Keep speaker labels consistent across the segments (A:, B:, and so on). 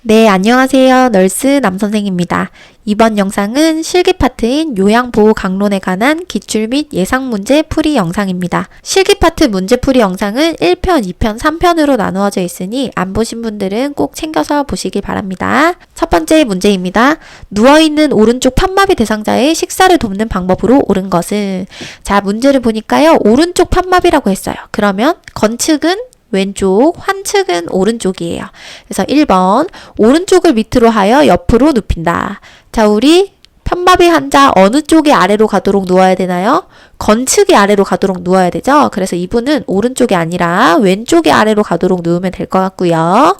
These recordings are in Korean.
A: 네, 안녕하세요. 널스 남선생입니다. 이번 영상은 실기 파트인 요양보호 강론에 관한 기출 및 예상 문제 풀이 영상입니다. 실기 파트 문제 풀이 영상은 1편, 2편, 3편으로 나누어져 있으니 안 보신 분들은 꼭 챙겨서 보시길 바랍니다. 첫 번째 문제입니다. 누워있는 오른쪽 판마비 대상자의 식사를 돕는 방법으로 옳은 것은? 자, 문제를 보니까요. 오른쪽 판마비라고 했어요. 그러면 건측은 왼쪽, 환측은 오른쪽이에요. 그래서 1번, 오른쪽을 밑으로 하여 옆으로 눕힌다. 자, 우리 편마비 환자 어느 쪽이 아래로 가도록 누워야 되나요? 건측이 아래로 가도록 누워야 되죠? 그래서 이분은 오른쪽이 아니라 왼쪽이 아래로 가도록 누우면 될 것 같고요.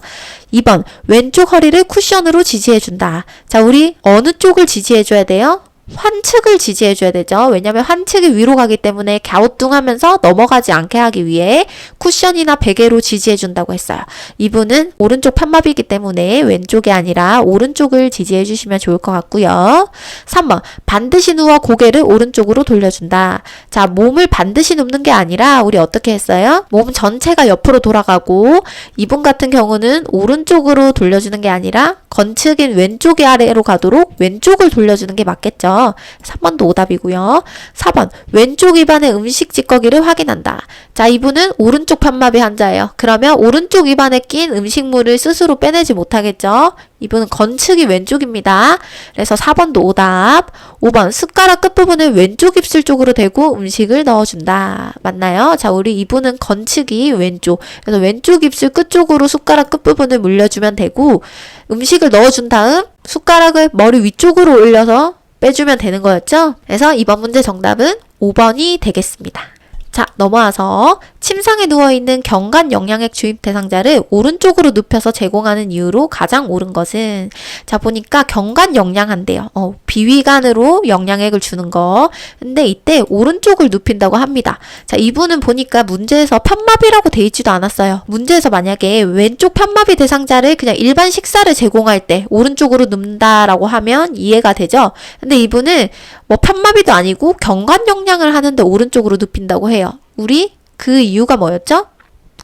A: 2번, 왼쪽 허리를 쿠션으로 지지해준다. 자, 우리 어느 쪽을 지지해줘야 돼요? 환측을 지지해줘야 되죠. 왜냐면 환측이 위로 가기 때문에 갸우뚱하면서 넘어가지 않게 하기 위해 쿠션이나 베개로 지지해준다고 했어요. 이분은 오른쪽 편마비이기 때문에 왼쪽이 아니라 오른쪽을 지지해주시면 좋을 것 같고요. 3번, 반드시 누워 고개를 오른쪽으로 돌려준다. 자, 몸을 반드시 눕는 게 아니라 우리 어떻게 했어요? 몸 전체가 옆으로 돌아가고 이분 같은 경우는 오른쪽으로 돌려주는 게 아니라 건측인 왼쪽이 아래로 가도록 왼쪽을 돌려주는 게 맞겠죠. 3번도 오답이고요. 4번, 왼쪽 입안의 음식 찌꺼기를 확인한다. 자, 이분은 오른쪽 편마비 환자예요. 그러면 오른쪽 입안에 낀 음식물을 스스로 빼내지 못하겠죠. 이분은 건측이 왼쪽입니다. 그래서 4번도 오답. 5번, 숟가락 끝부분을 왼쪽 입술 쪽으로 대고 음식을 넣어준다. 맞나요? 자, 우리 이분은 건측이 왼쪽. 그래서 왼쪽 입술 끝쪽으로 숟가락 끝부분을 물려주면 되고 음식을 넣어준 다음 숟가락을 머리 위쪽으로 올려서 빼주면 되는 거였죠? 그래서 이번 문제 정답은 5번이 되겠습니다. 자, 넘어와서 침상에 누워있는 경관 영양액 주입 대상자를 오른쪽으로 눕혀서 제공하는 이유로 가장 옳은 것은? 자, 보니까 경관 영양한데요. 비위관으로 영양액을 주는 거. 근데 이때 오른쪽을 눕힌다고 합니다. 자, 이분은 보니까 문제에서 편마비라고 돼 있지도 않았어요. 문제에서 만약에 왼쪽 편마비 대상자를 그냥 일반 식사를 제공할 때 오른쪽으로 눕는다라고 하면 이해가 되죠? 근데 이분은 뭐 편마비도 아니고 경관 영양을 하는데 오른쪽으로 눕힌다고 해요. 우리 그 이유가 뭐였죠?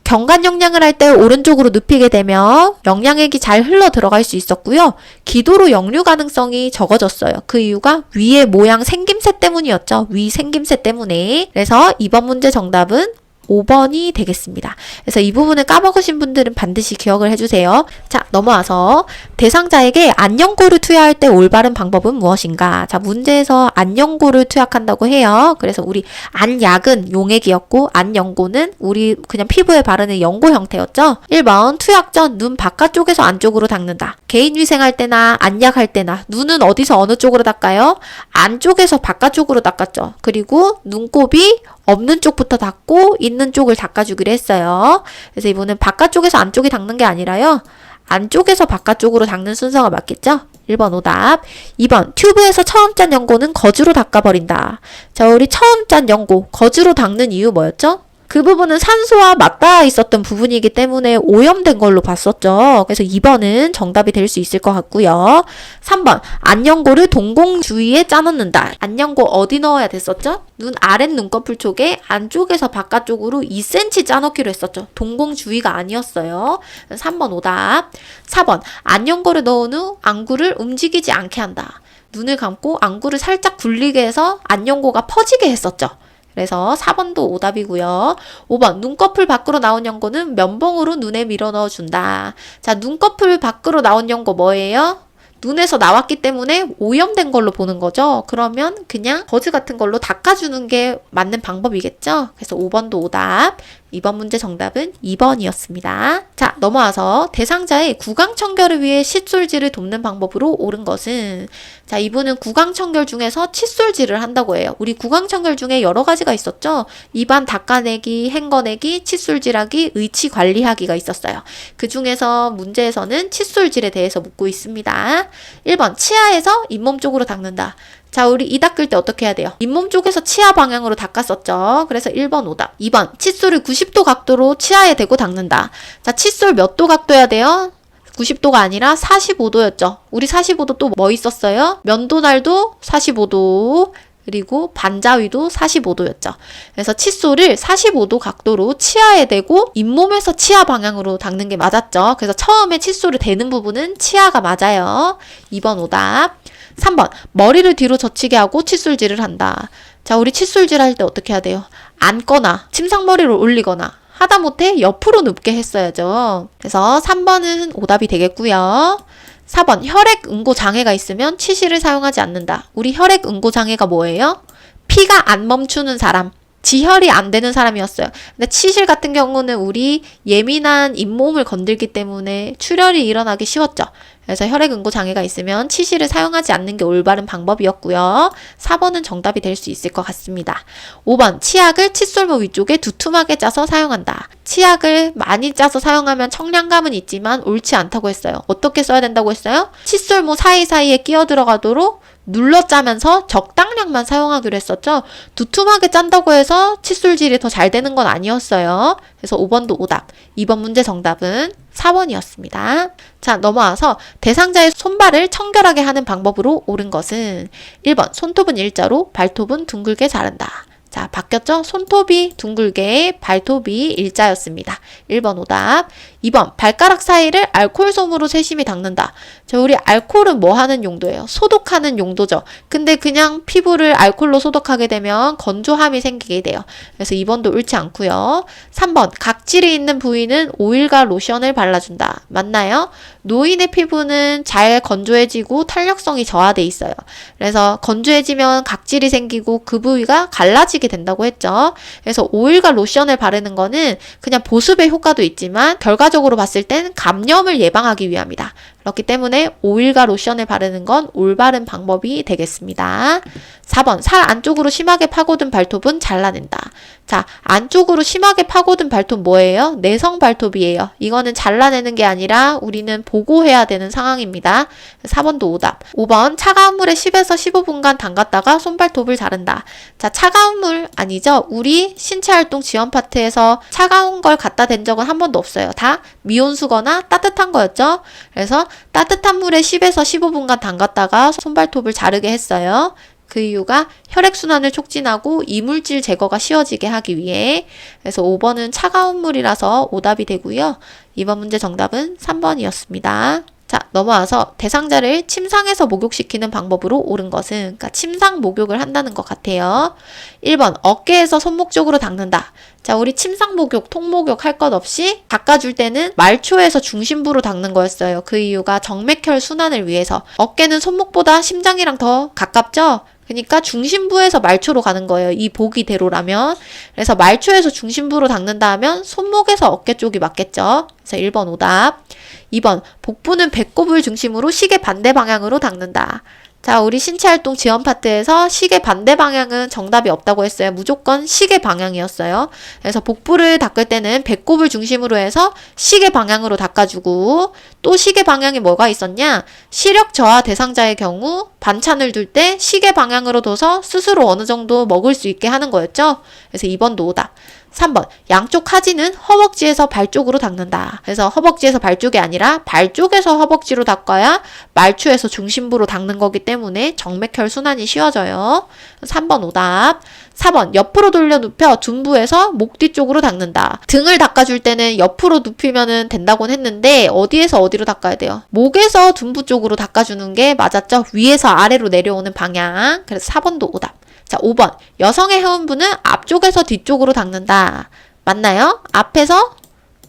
A: 경관 영양을 할 때 오른쪽으로 눕히게 되면 영양액이 잘 흘러 들어갈 수 있었고요. 기도로 역류 가능성이 적어졌어요. 그 이유가 위의 모양 생김새 때문이었죠. 위 생김새 때문에. 그래서 이번 문제 정답은 5번이 되겠습니다. 그래서 이 부분을 까먹으신 분들은 반드시 기억을 해주세요. 자, 넘어와서 대상자에게 안연고를 투여할 때 올바른 방법은 무엇인가? 자, 문제에서 안연고를 투약한다고 해요. 그래서 우리 안약은 용액이었고 안연고는 우리 그냥 피부에 바르는 연고 형태였죠. 1번, 투약 전 눈 바깥쪽에서 안쪽으로 닦는다. 개인 위생할 때나 안약할 때나 눈은 어디서 어느 쪽으로 닦아요? 안쪽에서 바깥쪽으로 닦았죠. 그리고 눈곱이 없는 쪽부터 닦고 있는 쪽을 닦아주기로 했어요. 그래서 이분은 바깥쪽에서 안쪽이 닦는 게 아니라요. 안쪽에서 바깥쪽으로 닦는 순서가 맞겠죠? 1번 오답. 2번, 튜브에서 처음 짠 연고는 거즈로 닦아버린다. 자, 우리 처음 짠 연고, 거즈로 닦는 이유 뭐였죠? 그 부분은 산소와 맞닿아 있었던 부분이기 때문에 오염된 걸로 봤었죠. 그래서 2번은 정답이 될 수 있을 것 같고요. 3번, 안연고를 동공 주위에 짜놓는다. 안연고 어디 넣어야 됐었죠? 눈 아랫 눈꺼풀 쪽에 안쪽에서 바깥쪽으로 2cm 짜놓기로 했었죠. 동공 주위가 아니었어요. 3번 오답. 4번, 안연고를 넣은 후 안구를 움직이지 않게 한다. 눈을 감고 안구를 살짝 굴리게 해서 안연고가 퍼지게 했었죠. 그래서 4번도 오답이고요. 5번, 눈꺼풀 밖으로 나온 연고는 면봉으로 눈에 밀어 넣어준다. 자, 눈꺼풀 밖으로 나온 연고 뭐예요? 눈에서 나왔기 때문에 오염된 걸로 보는 거죠. 그러면 그냥 거즈 같은 걸로 닦아주는 게 맞는 방법이겠죠. 그래서 5번도 오답. 이번 문제 정답은 2번이었습니다. 자, 넘어와서 대상자의 구강청결을 위해 칫솔질을 돕는 방법으로 옳은 것은? 자, 이분은 구강청결 중에서 칫솔질을 한다고 해요. 우리 구강청결 중에 여러 가지가 있었죠. 입안 닦아내기, 헹궈내기, 칫솔질하기, 의치 관리하기가 있었어요. 그 중에서 문제에서는 칫솔질에 대해서 묻고 있습니다. 1번, 치아에서 잇몸 쪽으로 닦는다. 자, 우리 이 닦을 때 어떻게 해야 돼요? 잇몸 쪽에서 치아 방향으로 닦았었죠. 그래서 1번 오답. 2번, 칫솔을 90도 각도로 치아에 대고 닦는다. 자, 칫솔 몇 도 각도야 돼요? 90도가 아니라 45도였죠. 우리 45도 또 뭐 있었어요? 면도날도 45도. 그리고 반자위도 45도였죠. 그래서 칫솔을 45도 각도로 치아에 대고 잇몸에서 치아 방향으로 닦는 게 맞았죠. 그래서 처음에 칫솔을 대는 부분은 치아가 맞아요. 2번 오답. 3번 머리를 뒤로 젖히게 하고 칫솔질을 한다. 자, 우리 칫솔질 할 때 어떻게 해야 돼요? 앉거나 침상머리를 올리거나 하다못해 옆으로 눕게 했어야죠. 그래서 3번은 오답이 되겠고요. 4번 혈액응고 장애가 있으면 치실을 사용하지 않는다. 우리 혈액응고 장애가 뭐예요? 피가 안 멈추는 사람, 지혈이 안 되는 사람이었어요. 근데 치실 같은 경우는 우리 예민한 잇몸을 건들기 때문에 출혈이 일어나기 쉬웠죠. 그래서 혈액응고 장애가 있으면 치실을 사용하지 않는 게 올바른 방법이었고요. 4번은 정답이 될 수 있을 것 같습니다. 5번 치약을 칫솔모 위쪽에 두툼하게 짜서 사용한다. 치약을 많이 짜서 사용하면 청량감은 있지만 옳지 않다고 했어요. 어떻게 써야 된다고 했어요? 칫솔모 사이사이에 끼어 들어가도록 눌러 짜면서 적당량만 사용하기로 했었죠. 두툼하게 짠다고 해서 칫솔질이 더 잘 되는 건 아니었어요. 그래서 5번도 오답. 2번 문제 정답은 4번이었습니다. 자, 넘어와서 대상자의 손발을 청결하게 하는 방법으로 옳은 것은 1번 손톱은 일자로 발톱은 둥글게 자른다. 자, 바뀌었죠? 손톱이 둥글게, 발톱이 일자였습니다. 1번 오답. 2번 발가락 사이를 알코올 솜으로 세심히 닦는다. 자, 우리 알코올은 뭐 하는 용도예요? 소독하는 용도죠. 근데 그냥 피부를 알코올로 소독하게 되면 건조함이 생기게 돼요. 그래서 2번도 옳지 않고요. 3번 각질이 있는 부위는 오일과 로션을 발라준다. 맞나요? 노인의 피부는 잘 건조해지고 탄력성이 저하돼 있어요. 그래서 건조해지면 각질이 생기고 그 부위가 갈라지게 된다고 했죠. 그래서 오일과 로션을 바르는 거는 그냥 보습의 효과도 있지만 결과적으로 봤을 땐 감염을 예방하기 위함이다. 그렇기 때문에 오일과 로션을 바르는 건 올바른 방법이 되겠습니다. 4번 살 안쪽으로 심하게 파고든 발톱은 잘라낸다. 자, 안쪽으로 심하게 파고든 발톱 뭐예요? 내성 발톱이에요. 이거는 잘라내는 게 아니라 우리는 보고해야 되는 상황입니다. 4번도 오답. 5번 차가운 물에 10에서 15분간 담갔다가 손발톱을 자른다. 자, 차가운 물 아니죠? 우리 신체활동 지원 파트에서 차가운 걸 갖다 댄 적은 한 번도 없어요. 다 미온수거나 따뜻한 거였죠? 그래서 따뜻한 물에 10에서 15분간 담갔다가 손발톱을 자르게 했어요. 그 이유가 혈액순환을 촉진하고 이물질 제거가 쉬워지게 하기 위해. 그래서 5번은 차가운 물이라서 오답이 되고요. 2번 문제 정답은 3번이었습니다. 자, 넘어와서 대상자를 침상에서 목욕시키는 방법으로 옳은 것은, 그러니까 침상 목욕을 한다는 것 같아요. 1번 어깨에서 손목 쪽으로 닦는다. 자, 우리 침상 목욕, 통 목욕 할 것 없이 닦아줄 때는 말초에서 중심부로 닦는 거였어요. 그 이유가 정맥혈 순환을 위해서. 어깨는 손목보다 심장이랑 더 가깝죠? 그러니까 중심부에서 말초로 가는 거예요. 이 보기대로라면. 그래서 말초에서 중심부로 닦는다 하면 손목에서 어깨 쪽이 맞겠죠. 그래서 1번 오답. 2번 복부는 배꼽을 중심으로 시계 반대 방향으로 닦는다. 자, 우리 신체활동 지원 파트에서 시계 반대 방향은 정답이 없다고 했어요. 무조건 시계 방향이었어요. 그래서 복부를 닦을 때는 배꼽을 중심으로 해서 시계 방향으로 닦아주고, 또 시계 방향에 뭐가 있었냐? 시력 저하 대상자의 경우 반찬을 둘 때 시계 방향으로 둬서 스스로 어느 정도 먹을 수 있게 하는 거였죠. 그래서 2번도 오답. 3번 양쪽 하지는 허벅지에서 발 쪽으로 닦는다. 그래서 허벅지에서 발 쪽이 아니라 발 쪽에서 허벅지로 닦아야 말초에서 중심부로 닦는 거기 때문에 정맥혈 순환이 쉬워져요. 3번 오답. 4번 옆으로 돌려 눕혀 둔부에서 목 뒤쪽으로 닦는다. 등을 닦아줄 때는 옆으로 눕히면 된다고는 했는데 어디에서 어디로 닦아야 돼요? 목에서 둔부 쪽으로 닦아주는 게 맞았죠? 위에서 아래로 내려오는 방향. 그래서 4번도 오답. 자, 5번 여성의 회음부는 앞쪽에서 뒤쪽으로 닦는다. 맞나요? 앞에서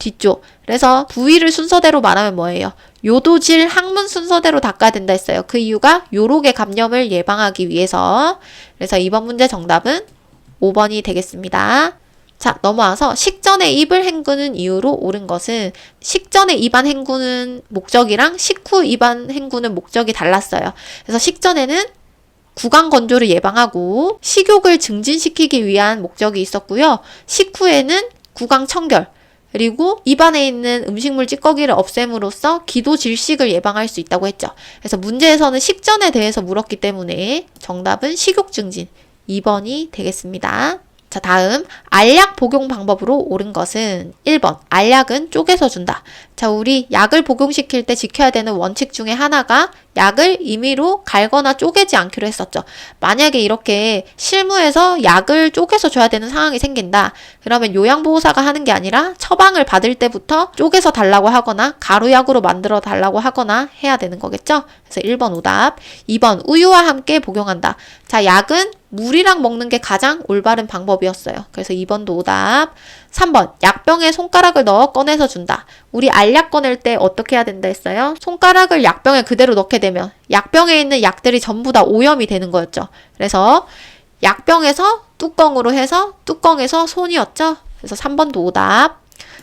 A: 뒤쪽. 그래서 부위를 순서대로 말하면 뭐예요? 요도질 항문 순서대로 닦아야 된다 했어요. 그 이유가 요록의 감염을 예방하기 위해서. 그래서 2번 문제 정답은 5번이 되겠습니다. 자, 넘어와서 식전에 입을 헹구는 이유로 옳은 것은, 식전에 입안 헹구는 목적이랑 식후 입안 헹구는 목적이 달랐어요. 그래서 식전에는 구강 건조를 예방하고 식욕을 증진시키기 위한 목적이 있었고요. 식후에는 구강 청결, 그리고 입안에 있는 음식물 찌꺼기를 없앰으로써 기도 질식을 예방할 수 있다고 했죠. 그래서 문제에서는 식전에 대해서 물었기 때문에 정답은 식욕 증진 2번이 되겠습니다. 자, 다음 알약 복용 방법으로 옳은 것은 1번 알약은 쪼개서 준다. 자, 우리 약을 복용시킬 때 지켜야 되는 원칙 중에 하나가 약을 임의로 갈거나 쪼개지 않기로 했었죠. 만약에 이렇게 실무에서 약을 쪼개서 줘야 되는 상황이 생긴다. 그러면 요양보호사가 하는 게 아니라 처방을 받을 때부터 쪼개서 달라고 하거나 가루약으로 만들어 달라고 하거나 해야 되는 거겠죠. 그래서 1번 오답. 2번 우유와 함께 복용한다. 자, 약은 물이랑 먹는 게 가장 올바른 방법이었어요. 그래서 2번도 오답. 3번 약병에 손가락을 넣어 꺼내서 준다. 우리 알약 꺼낼 때 어떻게 해야 된다 했어요? 손가락을 약병에 그대로 넣게 되면 약병에 있는 약들이 전부 다 오염이 되는 거였죠. 그래서 약병에서 뚜껑으로 해서 뚜껑에서 손이었죠. 그래서 3번도 오답.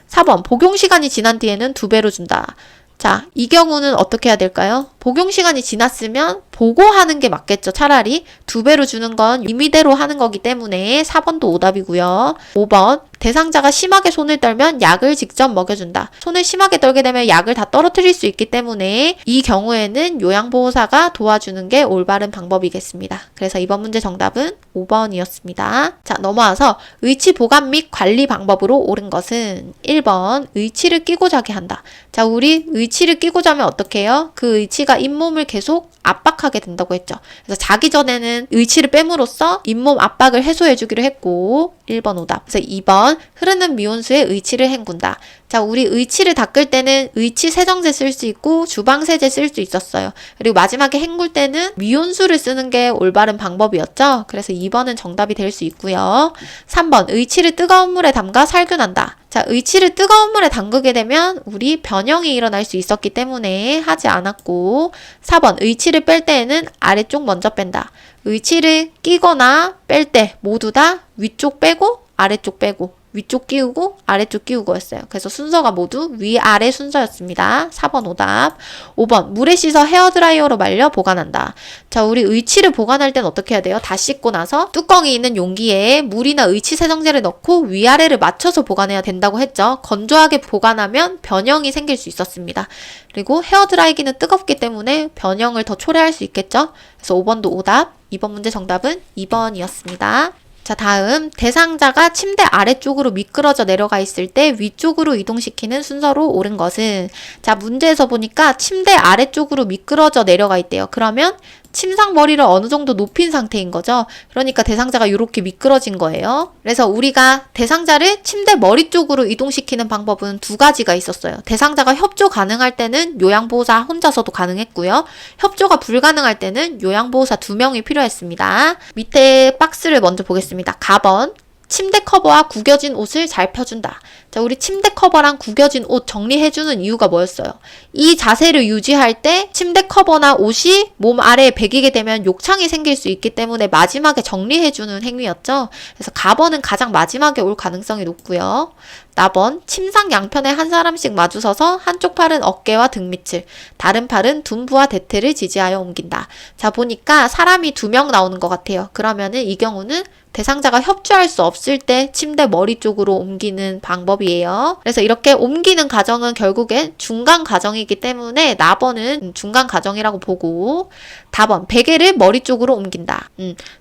A: 4번 복용 시간이 지난 뒤에는 2배로 준다. 자, 이 경우는 어떻게 해야 될까요? 복용 시간이 지났으면 보고하는 게 맞겠죠. 차라리 2배로 주는 건 임의대로 하는 거기 때문에 4번도 오답이고요. 5번 대상자가 심하게 손을 떨면 약을 직접 먹여준다. 손을 심하게 떨게 되면 약을 다 떨어뜨릴 수 있기 때문에 이 경우에는 요양보호사가 도와주는 게 올바른 방법이겠습니다. 그래서 이번 문제 정답은 5번이었습니다. 자, 넘어와서 의치 보관 및 관리 방법으로 옳은 것은 1번 의치를 끼고 자게 한다. 자, 우리 의치를 끼고 자면 어떻게 해요? 그 의치가 잇몸을 계속 압박하게 된다고 했죠. 그래서 자기 전에는 의치를 뺨으로써 잇몸 압박을 해소해주기로 했고 1번 오답. 그래서 2번 흐르는 미온수에 의치를 헹군다. 자, 우리 의치를 닦을 때는 의치 세정제 쓸 수 있고 주방세제 쓸 수 있었어요. 그리고 마지막에 헹굴 때는 미온수를 쓰는 게 올바른 방법이었죠. 그래서 2번은 정답이 될 수 있고요. 3번 의치를 뜨거운 물에 담가 살균한다. 자, 의치를 뜨거운 물에 담그게 되면 우리 변형이 일어날 수 있었기 때문에 하지 않았고 4번 의치를 뺄 때에는 아래쪽 먼저 뺀다. 의치를 끼거나 뺄 때 모두 다 위쪽 빼고 아래쪽 빼고 위쪽 끼우고 아래쪽 끼우고였어요. 그래서 순서가 모두 위아래 순서였습니다. 4번 오답. 5번 물에 씻어 헤어드라이어로 말려 보관한다. 자, 우리 의치를 보관할 땐 어떻게 해야 돼요? 다 씻고 나서 뚜껑이 있는 용기에 물이나 의치 세정제를 넣고 위아래를 맞춰서 보관해야 된다고 했죠. 건조하게 보관하면 변형이 생길 수 있었습니다. 그리고 헤어드라이기는 뜨겁기 때문에 변형을 더 초래할 수 있겠죠. 그래서 5번도 오답. 이번 문제 정답은 2번이었습니다. 자, 다음 대상자가 침대 아래쪽으로 미끄러져 내려가 있을 때 위쪽으로 이동시키는 순서로 옳은 것은 자, 문제에서 보니까 침대 아래쪽으로 미끄러져 내려가 있대요. 그러면 침상 머리를 어느 정도 높인 상태인 거죠. 그러니까 대상자가 이렇게 미끄러진 거예요. 그래서 우리가 대상자를 침대 머리 쪽으로 이동시키는 방법은 2가지가 있었어요. 대상자가 협조 가능할 때는 요양보호사 혼자서도 가능했고요. 협조가 불가능할 때는 요양보호사 2명이 필요했습니다. 밑에 박스를 먼저 보겠습니다. 가번. 침대 커버와 구겨진 옷을 잘 펴준다. 자, 우리 침대 커버랑 구겨진 옷 정리해주는 이유가 뭐였어요? 이 자세를 유지할 때 침대 커버나 옷이 몸 아래에 배기게 되면 욕창이 생길 수 있기 때문에 마지막에 정리해주는 행위였죠. 그래서 가번은 가장 마지막에 올 가능성이 높고요. 나번, 침상 양편에 한 사람씩 마주서서 한쪽 팔은 어깨와 등 밑을, 다른 팔은 둔부와 대퇴를 지지하여 옮긴다. 자, 보니까 사람이 2명 나오는 것 같아요. 그러면은 이 경우는 대상자가 협조할 수 없을 때 침대 머리 쪽으로 옮기는 방법이에요. 그래서 이렇게 옮기는 과정은 결국엔 중간 과정이기 때문에 나번은 중간 과정이라고 보고 다번, 베개를 머리 쪽으로 옮긴다.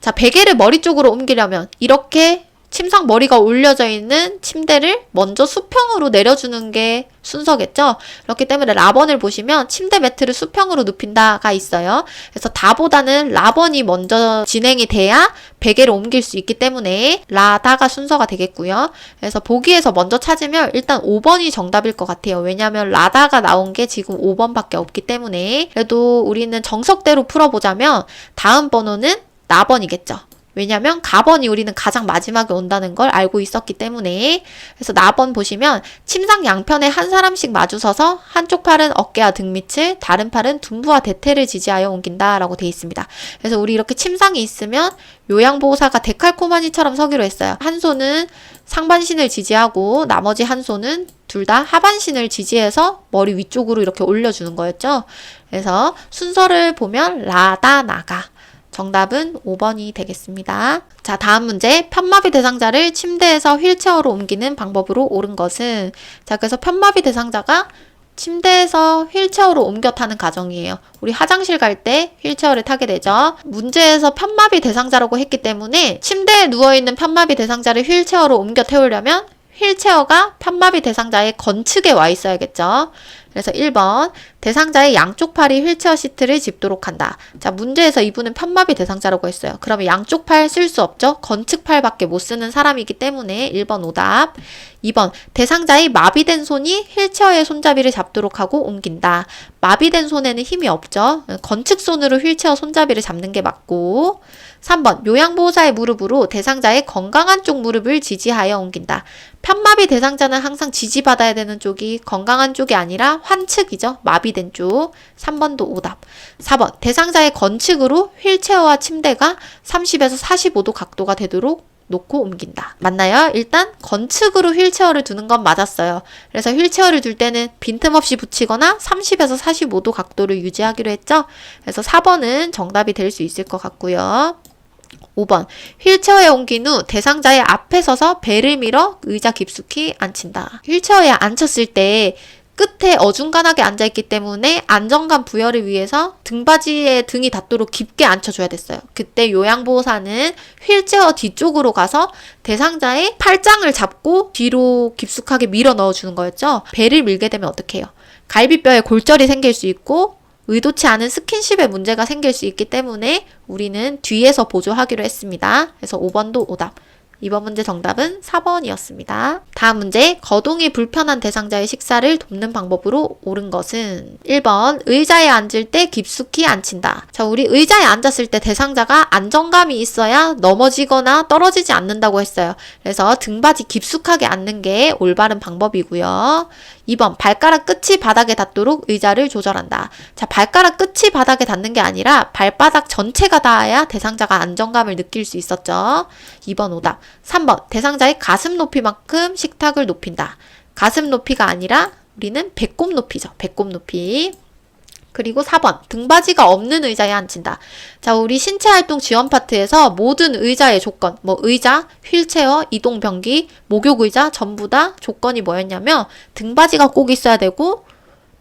A: 자, 베개를 머리 쪽으로 옮기려면 이렇게 침상 머리가 올려져 있는 침대를 먼저 수평으로 내려주는 게 순서겠죠. 그렇기 때문에 라번을 보시면 침대 매트를 수평으로 눕힌다가 있어요. 그래서 다보다는 라번이 먼저 진행이 돼야 베개를 옮길 수 있기 때문에 라다가 순서가 되겠고요. 그래서 보기에서 먼저 찾으면 일단 5번이 정답일 것 같아요. 왜냐하면 라다가 나온 게 지금 5번밖에 없기 때문에. 그래도 우리는 정석대로 풀어보자면 다음 번호는 나번이겠죠. 왜냐면 가번이 우리는 가장 마지막에 온다는 걸 알고 있었기 때문에. 그래서 나번 보시면 침상 양편에 한 사람씩 마주서서 한쪽 팔은 어깨와 등 밑을, 다른 팔은 둔부와 대퇴를 지지하여 옮긴다 라고 되어 있습니다. 그래서 우리 이렇게 침상이 있으면 요양보호사가 데칼코마니처럼 서기로 했어요. 한 손은 상반신을 지지하고 나머지 한 손은 둘 다 하반신을 지지해서 머리 위쪽으로 이렇게 올려주는 거였죠. 그래서 순서를 보면 라다 나가. 정답은 5번이 되겠습니다. 자, 다음 문제. 편마비 대상자를 침대에서 휠체어로 옮기는 방법으로 옳은 것은 자, 그래서 편마비 대상자가 침대에서 휠체어로 옮겨 타는 가정이에요. 우리 화장실 갈 때 휠체어를 타게 되죠. 문제에서 편마비 대상자라고 했기 때문에 침대에 누워있는 편마비 대상자를 휠체어로 옮겨 태우려면 휠체어가 편마비 대상자의 건측에 와 있어야겠죠. 그래서 1번, 대상자의 양쪽 팔이 휠체어 시트를 짚도록 한다. 자, 문제에서 이분은 편마비 대상자라고 했어요. 그러면 양쪽 팔 쓸 수 없죠? 건측 팔밖에 못 쓰는 사람이기 때문에 1번 오답. 2번, 대상자의 마비된 손이 휠체어의 손잡이를 잡도록 하고 옮긴다. 마비된 손에는 힘이 없죠? 건측 손으로 휠체어 손잡이를 잡는 게 맞고. 3번, 요양보호사의 무릎으로 대상자의 건강한 쪽 무릎을 지지하여 옮긴다. 편마비 대상자는 항상 지지받아야 되는 쪽이 건강한 쪽이 아니라 환측이죠. 마비된 쪽. 3번도 오답. 4번, 대상자의 건측으로 휠체어와 침대가 30에서 45도 각도가 되도록 놓고 옮긴다. 맞나요? 일단 건측으로 휠체어를 두는 건 맞았어요. 그래서 휠체어를 둘 때는 빈틈없이 붙이거나 30에서 45도 각도를 유지하기로 했죠. 그래서 4번은 정답이 될 수 있을 것 같고요. 5번, 휠체어에 옮긴 후 대상자의 앞에 서서 배를 밀어 의자 깊숙이 앉힌다. 휠체어에 앉혔을 때 끝에 어중간하게 앉아있기 때문에 안정감 부여를 위해서 등받이에 등이 닿도록 깊게 앉혀줘야 됐어요. 그때 요양보호사는 휠체어 뒤쪽으로 가서 대상자의 팔짱을 잡고 뒤로 깊숙하게 밀어 넣어주는 거였죠. 배를 밀게 되면 어떻게 해요? 갈비뼈에 골절이 생길 수 있고 의도치 않은 스킨십에 문제가 생길 수 있기 때문에 우리는 뒤에서 보조하기로 했습니다. 그래서 5번도 오답. 이번 문제 정답은 4번이었습니다. 다음 문제, 거동이 불편한 대상자의 식사를 돕는 방법으로 옳은 것은 1번, 의자에 앉을 때 깊숙이 앉힌다. 자, 우리 의자에 앉았을 때 대상자가 안정감이 있어야 넘어지거나 떨어지지 않는다고 했어요. 그래서 등받이 깊숙하게 앉는 게 올바른 방법이고요. 2번, 발가락 끝이 바닥에 닿도록 의자를 조절한다. 자, 발가락 끝이 바닥에 닿는 게 아니라 발바닥 전체가 닿아야 대상자가 안정감을 느낄 수 있었죠. 2번 오답. 3번, 대상자의 가슴 높이만큼 식탁을 높인다. 가슴 높이가 아니라 우리는 배꼽 높이죠. 배꼽 높이. 그리고 4번, 등받이가 없는 의자에 앉힌다. 자, 우리 신체활동 지원 파트에서 모든 의자의 조건, 의자, 휠체어, 이동변기, 목욕의자 전부 다 조건이 뭐였냐면 등받이가 꼭 있어야 되고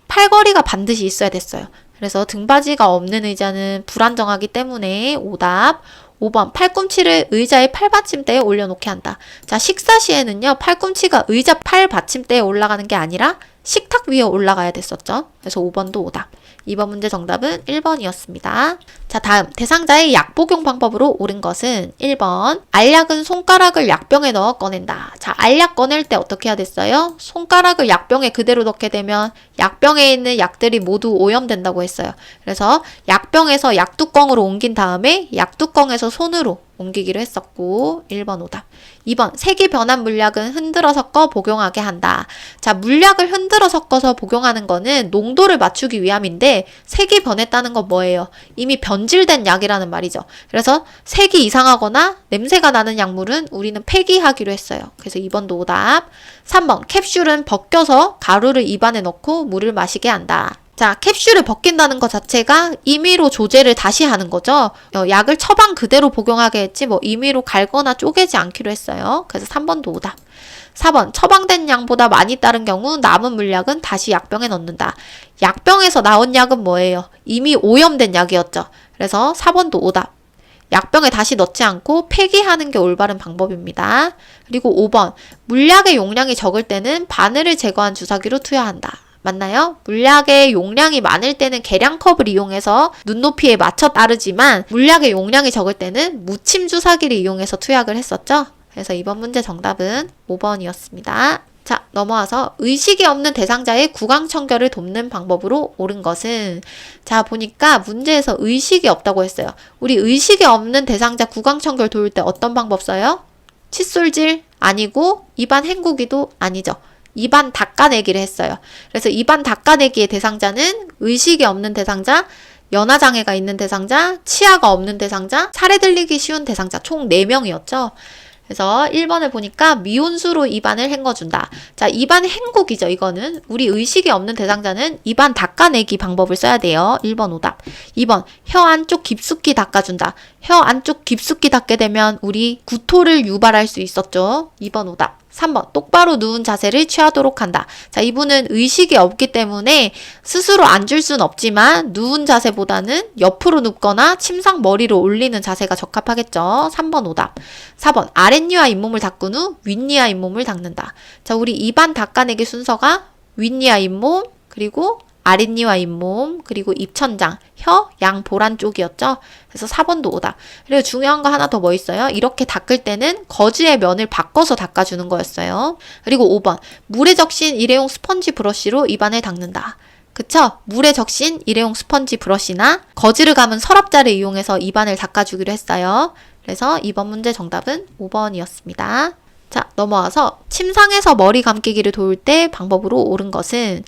A: 팔걸이가 반드시 있어야 됐어요. 그래서 등받이가 없는 의자는 불안정하기 때문에 오답. 5번, 팔꿈치를 의자의 팔받침대에 올려놓게 한다. 자, 식사 시에는요, 팔꿈치가 의자 팔받침대에 올라가는 게 아니라 식탁 위에 올라가야 됐었죠. 그래서 5번도 오답. 2번 문제 정답은 1번이었습니다. 자, 다음 대상자의 약 복용 방법으로 옳은 것은 1번, 알약은 손가락을 약병에 넣어 꺼낸다. 자, 알약 꺼낼 때 어떻게 해야 됐어요? 손가락을 약병에 그대로 넣게 되면 약병에 있는 약들이 모두 오염된다고 했어요. 그래서 약병에서 약뚜껑으로 옮긴 다음에 약뚜껑에서 손으로 옮기기로 했었고 1번 오답. 2번, 색이 변한 물약은 흔들어 섞어 복용하게 한다. 자, 물약을 흔들어 섞어서 복용하는 거는 농도를 맞추기 위함인데 색이 변했다는 건 뭐예요? 이미 변질된 약이라는 말이죠. 그래서 색이 이상하거나 냄새가 나는 약물은 우리는 폐기하기로 했어요. 그래서 2번도 오답. 3번, 캡슐은 벗겨서 가루를 입안에 넣고 물을 마시게 한다. 자, 캡슐을 벗긴다는 것 자체가 임의로 조제를 다시 하는 거죠. 약을 처방 그대로 복용하게 했지 임의로 갈거나 쪼개지 않기로 했어요. 그래서 3번도 오답. 4번, 처방된 양보다 많이 따른 경우 남은 물약은 다시 약병에 넣는다. 약병에서 나온 약은 뭐예요? 이미 오염된 약이었죠. 그래서 4번도 오답. 약병에 다시 넣지 않고 폐기하는 게 올바른 방법입니다. 그리고 5번, 물약의 용량이 적을 때는 바늘을 제거한 주사기로 투여한다. 맞나요? 물약의 용량이 많을 때는 계량컵을 이용해서 눈높이에 맞춰 따르지만 물약의 용량이 적을 때는 무침 주사기를 이용해서 투약을 했었죠. 그래서 이번 문제 정답은 5번이었습니다. 자, 넘어와서 의식이 없는 대상자의 구강청결을 돕는 방법으로 옳은 것은 자, 보니까 문제에서 의식이 없다고 했어요. 우리 의식이 없는 대상자 구강청결 도울 때 어떤 방법 써요? 칫솔질 아니고 입안 헹구기도 아니죠. 입안 닦아내기를 했어요. 그래서 입안 닦아내기의 대상자는 의식이 없는 대상자, 연화장애가 있는 대상자, 치아가 없는 대상자, 살에 들리기 쉬운 대상자 총 4명이었죠. 그래서 1번을 보니까 미온수로 입안을 헹궈준다. 자, 입안 헹구기죠. 이거는 우리 의식이 없는 대상자는 입안 닦아내기 방법을 써야 돼요. 1번 오답. 2번, 혀 안쪽 깊숙이 닦아준다. 혀 안쪽 깊숙이 닦게 되면 우리 구토를 유발할 수 있었죠. 2번 오답. 3번 똑바로 누운 자세를 취하도록 한다. 자, 이분은 의식이 없기 때문에 스스로 앉을 순 없지만 누운 자세보다는 옆으로 눕거나 침상 머리를 올리는 자세가 적합하겠죠. 3번 오답. 4번 아랫니와 잇몸을 닦은 후 윗니와 잇몸을 닦는다. 자, 우리 입안 닦아내기 순서가 윗니와 잇몸, 그리고 아랫니와 잇몸, 그리고 입천장, 혀, 양 보란 쪽이었죠. 그래서 4번도 오답. 그리고 중요한 거 하나 더 뭐 있어요? 이렇게 닦을 때는 거즈의 면을 바꿔서 닦아주는 거였어요. 그리고 5번 물에 적신 일회용 스펀지 브러쉬로 입안을 닦는다. 그쵸? 물에 적신 일회용 스펀지 브러쉬나 거즈를 감은 서랍자를 이용해서 입안을 닦아주기로 했어요. 그래서 이번 문제 정답은 5번이었습니다. 자, 넘어와서 침상에서 머리 감기기를 도울 때 방법으로 옳은 것은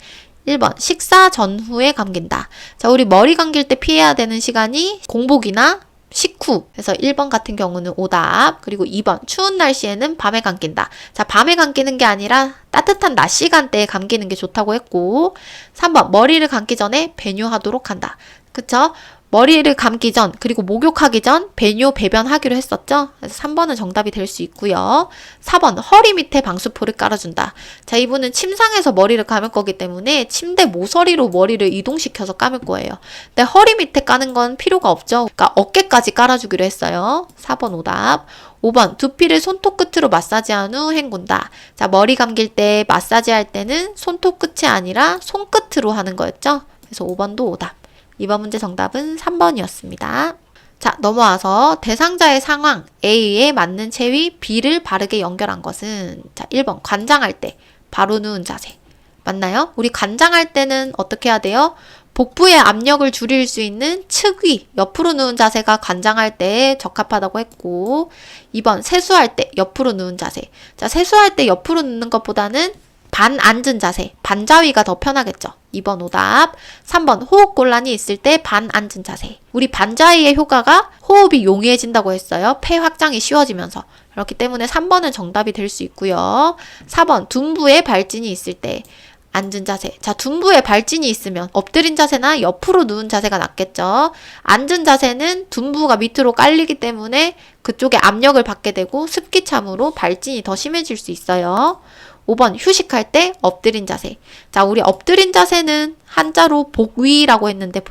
A: 1번 식사 전후에 감긴다. 자, 우리 머리 감길 때 피해야 되는 시간이 공복이나 식후. 그래서 1번 같은 경우는 오답. 그리고 2번 추운 날씨에는 밤에 감긴다. 자, 밤에 감기는 게 아니라 따뜻한 낮 시간대에 감기는 게 좋다고 했고, 3번 머리를 감기 전에 배뇨하도록 한다. 그쵸? 머리를 감기 전, 그리고 목욕하기 전 배뇨, 배변하기로 했었죠? 그래서 3번은 정답이 될 수 있고요. 4번 허리 밑에 방수포를 깔아준다. 자, 이분은 침상에서 머리를 감을 거기 때문에 침대 모서리로 머리를 이동시켜서 감을 거예요. 근데 허리 밑에 까는 건 필요가 없죠. 그러니까 어깨까지 깔아주기로 했어요. 4번 오답. 5번 두피를 손톱 끝으로 마사지한 후 헹군다. 자, 머리 감길 때 마사지 할 때는 손톱 끝이 아니라 손끝으로 하는 거였죠? 그래서 5번도 오답. 이번 문제 정답은 3번이었습니다. 자, 넘어와서 대상자의 상황 A에 맞는 체위 B를 바르게 연결한 것은, 자, 1번 관장할 때 바로 누운 자세. 맞나요? 우리 관장할 때는 어떻게 해야 돼요? 복부의 압력을 줄일 수 있는 측위, 옆으로 누운 자세가 관장할 때 적합하다고 했고, 2번 세수할 때 옆으로 누운 자세. 자, 세수할 때 옆으로 눕는 것보다는 반 앉은 자세, 반자위가 더 편하겠죠. 2번 오답. 3번 호흡곤란이 있을 때 반 앉은 자세. 우리 반자위의 효과가 호흡이 용이해진다고 했어요. 폐 확장이 쉬워지면서. 그렇기 때문에 3번은 정답이 될 수 있고요. 4번 둔부에 발진이 있을 때 앉은 자세. 자, 둔부에 발진이 있으면 엎드린 자세나 옆으로 누운 자세가 낫겠죠. 앉은 자세는 둔부가 밑으로 깔리기 때문에 그쪽에 압력을 받게 되고 습기참으로 발진이 더 심해질 수 있어요. 5번 휴식할 때 엎드린 자세. 자, 우리 엎드린 자세는 한자로 복위라고 했는데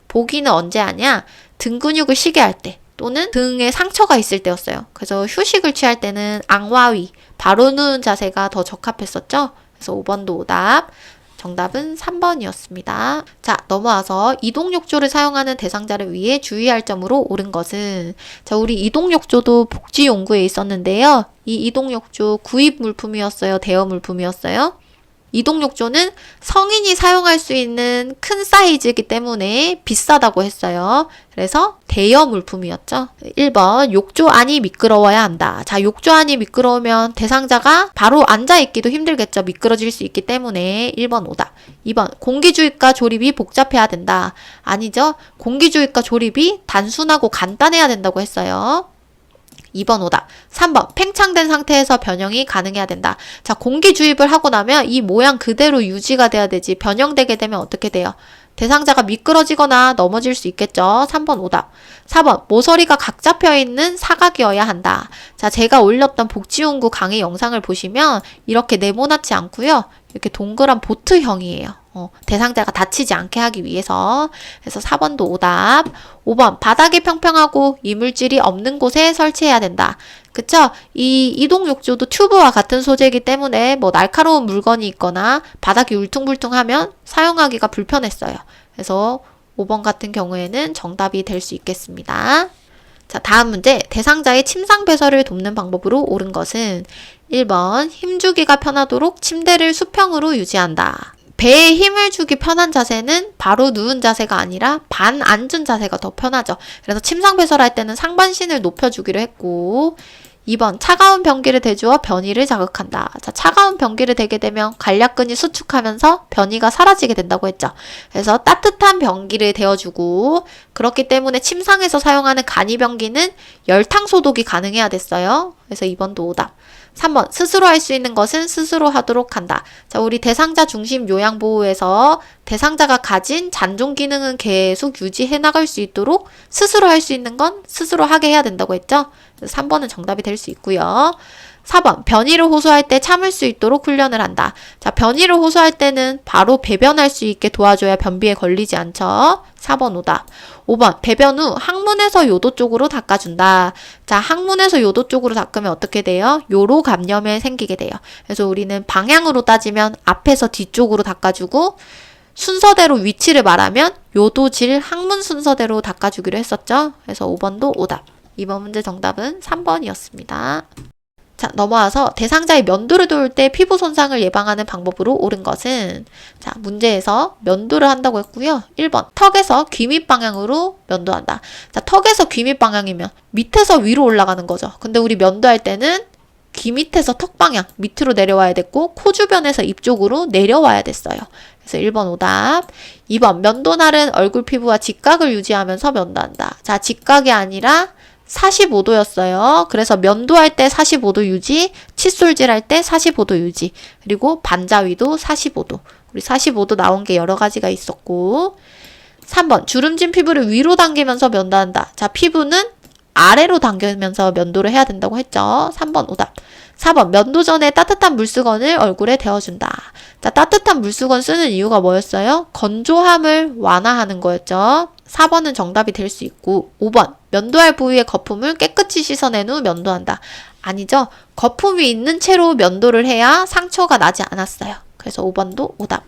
A: 복위는 언제 하냐? 등 근육을 쉬게 할 때 또는 등에 상처가 있을 때였어요. 그래서 휴식을 취할 때는 앙와위, 바로 누운 자세가 더 적합했었죠. 그래서 5번도 오답. 정답은 3번이었습니다. 자, 넘어와서 이동욕조를 사용하는 대상자를 위해 주의할 점으로 옳은 것은, 자, 우리 이동욕조도 복지연구에 있었는데요. 이 이동욕조 구입 물품이었어요? 대여 물품이었어요? 이동욕조는 성인이 사용할 수 있는 큰 사이즈이기 때문에 비싸다고 했어요. 그래서 대여 물품이었죠. 1번 욕조 안이 미끄러워야 한다. 자, 욕조 안이 미끄러우면 대상자가 바로 앉아있기도 힘들겠죠. 미끄러질 수 있기 때문에 1번 오답. 2번 공기주입과 조립이 복잡해야 된다. 아니죠. 공기주입과 조립이 단순하고 간단해야 된다고 했어요. 2번 오답. 3번 팽창된 상태에서 변형이 가능해야 된다. 자, 공기 주입을 하고 나면 이 모양 그대로 유지가 돼야 되지, 변형되게 되면 어떻게 돼요? 대상자가 미끄러지거나 넘어질 수 있겠죠. 3번 오답. 4번 모서리가 각 잡혀 있는 사각이어야 한다. 자, 제가 올렸던 복지연구 강의 영상을 보시면 이렇게 네모나지 않고요. 이렇게 동그란 보트형이에요. 대상자가 다치지 않게 하기 위해서. 그래서 4번도 오답. 5번 바닥이 평평하고 이물질이 없는 곳에 설치해야 된다. 그쵸? 이 이동욕조도 튜브와 같은 소재이기 때문에 뭐 날카로운 물건이 있거나 바닥이 울퉁불퉁하면 사용하기가 불편했어요. 그래서 5번 같은 경우에는 정답이 될 수 있겠습니다. 자, 다음 문제. 대상자의 침상 배설을 돕는 방법으로 옳은 것은 1번 힘주기가 편하도록 침대를 수평으로 유지한다. 배에 힘을 주기 편한 자세는 바로 누운 자세가 아니라 반 앉은 자세가 더 편하죠. 그래서 침상 배설할 때는 상반신을 높여주기로 했고, 2번 차가운 변기를 대주어 변이를 자극한다. 자, 차가운 변기를 대게 되면 관략근이 수축하면서 변이가 사라지게 된다고 했죠. 그래서 따뜻한 변기를 대어주고, 그렇기 때문에 침상에서 사용하는 간이 변기는 열탕 소독이 가능해야 됐어요. 그래서 2번도 오답. 3번 스스로 할 수 있는 것은 스스로 하도록 한다. 자, 우리 대상자 중심 요양보호에서 대상자가 가진 잔존 기능은 계속 유지해 나갈 수 있도록 스스로 할 수 있는 건 스스로 하게 해야 된다고 했죠. 그래서 3번은 정답이 될 수 있고요. 4번, 변이를 호소할 때 참을 수 있도록 훈련을 한다. 자, 변이를 호소할 때는 바로 배변할 수 있게 도와줘야 변비에 걸리지 않죠. 4번 오답. 5번, 배변 후 항문에서 요도 쪽으로 닦아준다. 자, 항문에서 요도 쪽으로 닦으면 어떻게 돼요? 요로 감염에 생기게 돼요. 그래서 우리는 방향으로 따지면 앞에서 뒤쪽으로 닦아주고, 순서대로 위치를 말하면 요도질 항문 순서대로 닦아주기로 했었죠. 그래서 5번도 오답. 이번 문제 정답은 3번이었습니다. 자, 넘어와서 대상자의 면도를 도울 때 피부 손상을 예방하는 방법으로 옳은 것은, 자, 문제에서 면도를 한다고 했고요. 1번, 턱에서 귀 밑 방향으로 면도한다. 자, 턱에서 귀 밑 방향이면 밑에서 위로 올라가는 거죠. 근데 우리 면도할 때는 귀 밑에서 턱 방향 밑으로 내려와야 됐고, 코 주변에서 입 쪽으로 내려와야 됐어요. 그래서 1번 오답. 2번, 면도날은 얼굴 피부와 직각을 유지하면서 면도한다. 자, 직각이 아니라 45도였어요. 그래서 면도할 때 45도 유지, 칫솔질 할 때 45도 유지, 그리고 반자위도 45도. 우리 45도 나온 게 여러 가지가 있었고, 3번, 주름진 피부를 위로 당기면서 면도한다. 자, 피부는 아래로 당기면서 면도를 해야 된다고 했죠. 3번 오답. 4번, 면도 전에 따뜻한 물수건을 얼굴에 대어준다. 자, 따뜻한 물수건 쓰는 이유가 뭐였어요? 건조함을 완화하는 거였죠. 4번은 정답이 될 수 있고, 5번, 면도할 부위의 거품을 깨끗이 씻어낸 후 면도한다. 아니죠. 거품이 있는 채로 면도를 해야 상처가 나지 않았어요. 그래서 5번도 오답.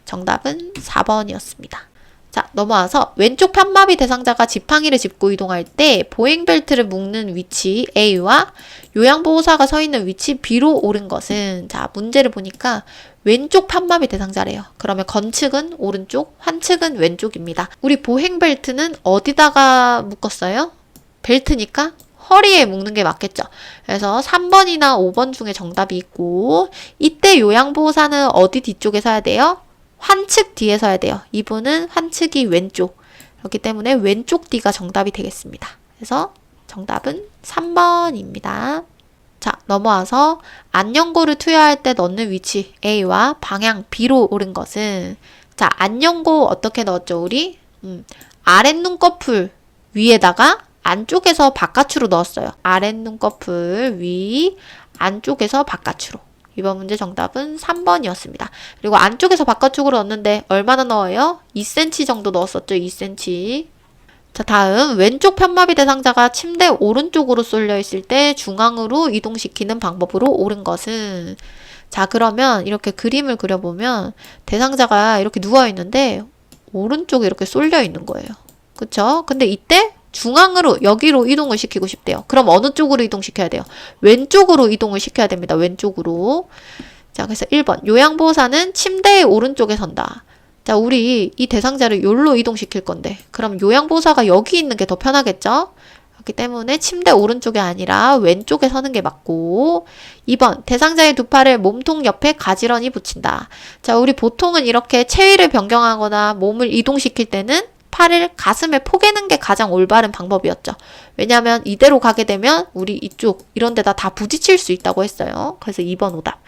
A: 정답은 4번이었습니다. 자, 넘어와서 왼쪽 편마비 대상자가 지팡이를 짚고 이동할 때 보행벨트를 묶는 위치 A와 요양보호사가 서 있는 위치 B로 옳은 것은, 자, 문제를 보니까 왼쪽 편마비 대상자래요. 그러면 건측은 오른쪽, 환측은 왼쪽입니다. 우리 보행벨트는 어디다가 묶었어요? 벨트니까 허리에 묶는 게 맞겠죠. 그래서 3번이나 5번 중에 정답이 있고, 이때 요양보호사는 어디 뒤쪽에 서야 돼요? 환측 뒤에 서야 돼요. 이분은 환측이 왼쪽. 그렇기 때문에 왼쪽 뒤가 정답이 되겠습니다. 그래서 정답은 3번입니다. 자, 넘어와서 안연고를 투여할 때 넣는 위치 A와 방향 B로 옳은 것은, 자, 안연고 어떻게 넣었죠, 우리? 아랫눈꺼풀 위에다가 안쪽에서 바깥으로 넣었어요. 아랫눈꺼풀 위, 안쪽에서 바깥으로. 이번 문제 정답은 3번이었습니다. 그리고 안쪽에서 바깥쪽으로 넣었는데 얼마나 넣어요? 2cm 정도 넣었었죠. 2cm. 자, 다음 왼쪽 편마비 대상자가 침대 오른쪽으로 쏠려 있을 때 중앙으로 이동시키는 방법으로 옳은 것은, 자, 그러면 이렇게 그림을 그려보면 대상자가 이렇게 누워 있는데 오른쪽에 이렇게 쏠려 있는 거예요. 그쵸? 근데 이때 중앙으로 여기로 이동을 시키고 싶대요. 그럼 어느 쪽으로 이동시켜야 돼요? 왼쪽으로 이동을 시켜야 됩니다. 왼쪽으로. 자, 그래서 1번 요양보호사는 침대의 오른쪽에 선다. 자, 우리 이 대상자를 여기로 이동시킬 건데, 그럼 요양보호사가 여기 있는 게 더 편하겠죠? 그렇기 때문에 침대 오른쪽이 아니라 왼쪽에 서는 게 맞고, 2번 대상자의 두 팔을 몸통 옆에 가지런히 붙인다. 자, 우리 보통은 이렇게 체위를 변경하거나 몸을 이동시킬 때는 팔을 가슴에 포개는 게 가장 올바른 방법이었죠. 왜냐하면 이대로 가게 되면 우리 이쪽 이런 데다 다 부딪힐 수 있다고 했어요. 그래서 2번 오답.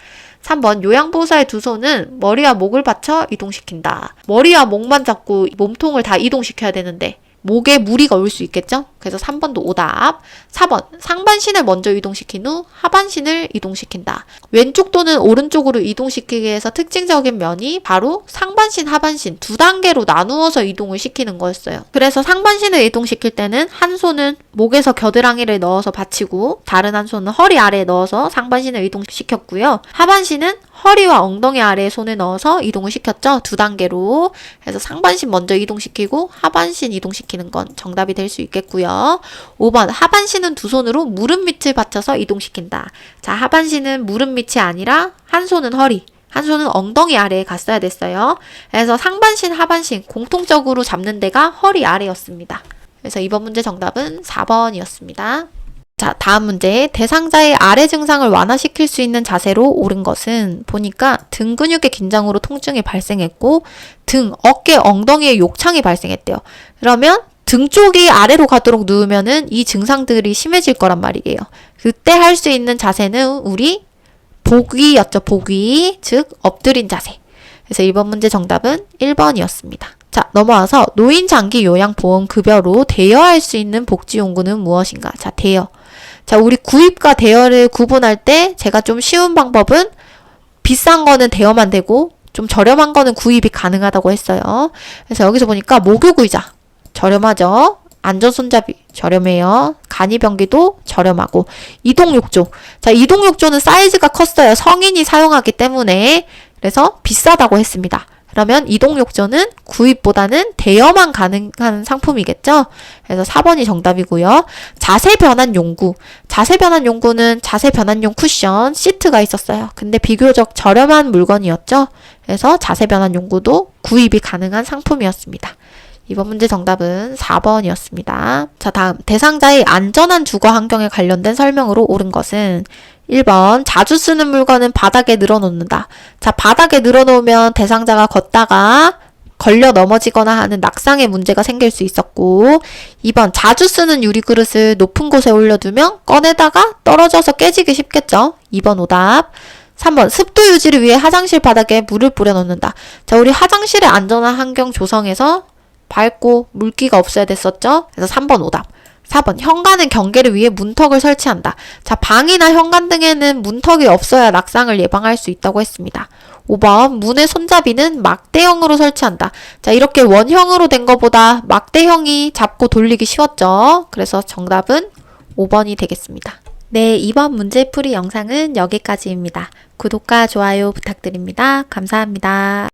A: 3번 요양보호사의 두 손은 머리와 목을 받쳐 이동시킨다. 머리와 목만 잡고 몸통을 다 이동시켜야 되는데 목에 무리가 올 수 있겠죠? 그래서 3번도 오답. 4번 상반신을 먼저 이동시킨 후 하반신을 이동시킨다. 왼쪽 또는 오른쪽으로 이동시키기 위해서 특징적인 면이 바로 상반신, 하반신 두 단계로 나누어서 이동을 시키는 거였어요. 그래서 상반신을 이동시킬 때는 한 손은 목에서 겨드랑이를 넣어서 받치고 다른 한 손은 허리 아래에 넣어서 상반신을 이동시켰고요. 하반신은 허리와 엉덩이 아래에 손을 넣어서 이동을 시켰죠. 두 단계로. 그래서 상반신 먼저 이동시키고 하반신 이동시키는 건 정답이 될 수 있겠고요. 5번 하반신은 두 손으로 무릎 밑을 받쳐서 이동시킨다. 자, 하반신은 무릎 밑이 아니라 한 손은 허리, 한 손은 엉덩이 아래에 갔어야 됐어요. 그래서 상반신, 하반신 공통적으로 잡는 데가 허리 아래였습니다. 그래서 이번 문제 정답은 4번이었습니다. 자, 다음 문제. 대상자의 아래 증상을 완화시킬 수 있는 자세로 옳은 것은, 보니까 등 근육의 긴장으로 통증이 발생했고 등, 어깨, 엉덩이에 욕창이 발생했대요. 그러면 등 쪽이 아래로 가도록 누우면은 이 증상들이 심해질 거란 말이에요. 그때 할 수 있는 자세는 우리 복위였죠. 복위, 즉 엎드린 자세. 그래서 이번 문제 정답은 1번이었습니다. 자, 넘어와서 노인 장기 요양 보험 급여로 대여할 수 있는 복지용구는 무엇인가? 자, 대여. 자, 우리 구입과 대여를 구분할 때 제가 좀 쉬운 방법은 비싼 거는 대여만 되고 좀 저렴한 거는 구입이 가능하다고 했어요. 그래서 여기서 보니까 목욕의자 저렴하죠. 안전손잡이 저렴해요. 간이변기도 저렴하고 이동욕조. 자, 이동욕조는 사이즈가 컸어요. 성인이 사용하기 때문에. 그래서 비싸다고 했습니다. 그러면 이동욕조는 구입보다는 대여만 가능한 상품이겠죠? 그래서 4번이 정답이고요. 자세 변환 용구. 자세 변환 용구는 자세 변환용 쿠션, 시트가 있었어요. 근데 비교적 저렴한 물건이었죠? 그래서 자세 변환 용구도 구입이 가능한 상품이었습니다. 이번 문제 정답은 4번이었습니다. 자, 다음 대상자의 안전한 주거 환경에 관련된 설명으로 옳은 것은 1번 자주 쓰는 물건은 바닥에 늘어놓는다. 자, 바닥에 늘어놓으면 대상자가 걷다가 걸려 넘어지거나 하는 낙상의 문제가 생길 수 있었고, 2번 자주 쓰는 유리그릇을 높은 곳에 올려두면 꺼내다가 떨어져서 깨지기 쉽겠죠. 2번 오답. 3번 습도 유지를 위해 화장실 바닥에 물을 뿌려 놓는다. 자, 우리 화장실의 안전한 환경 조성에서 밝고 물기가 없어야 됐었죠? 그래서 3번 오답. 4번 현관은 경계를 위해 문턱을 설치한다. 자, 방이나 현관 등에는 문턱이 없어야 낙상을 예방할 수 있다고 했습니다. 5번 문의 손잡이는 막대형으로 설치한다. 자, 이렇게 원형으로 된 것보다 막대형이 잡고 돌리기 쉬웠죠? 그래서 정답은 5번이 되겠습니다. 네, 이번 문제풀이 영상은 여기까지입니다. 구독과 좋아요 부탁드립니다. 감사합니다.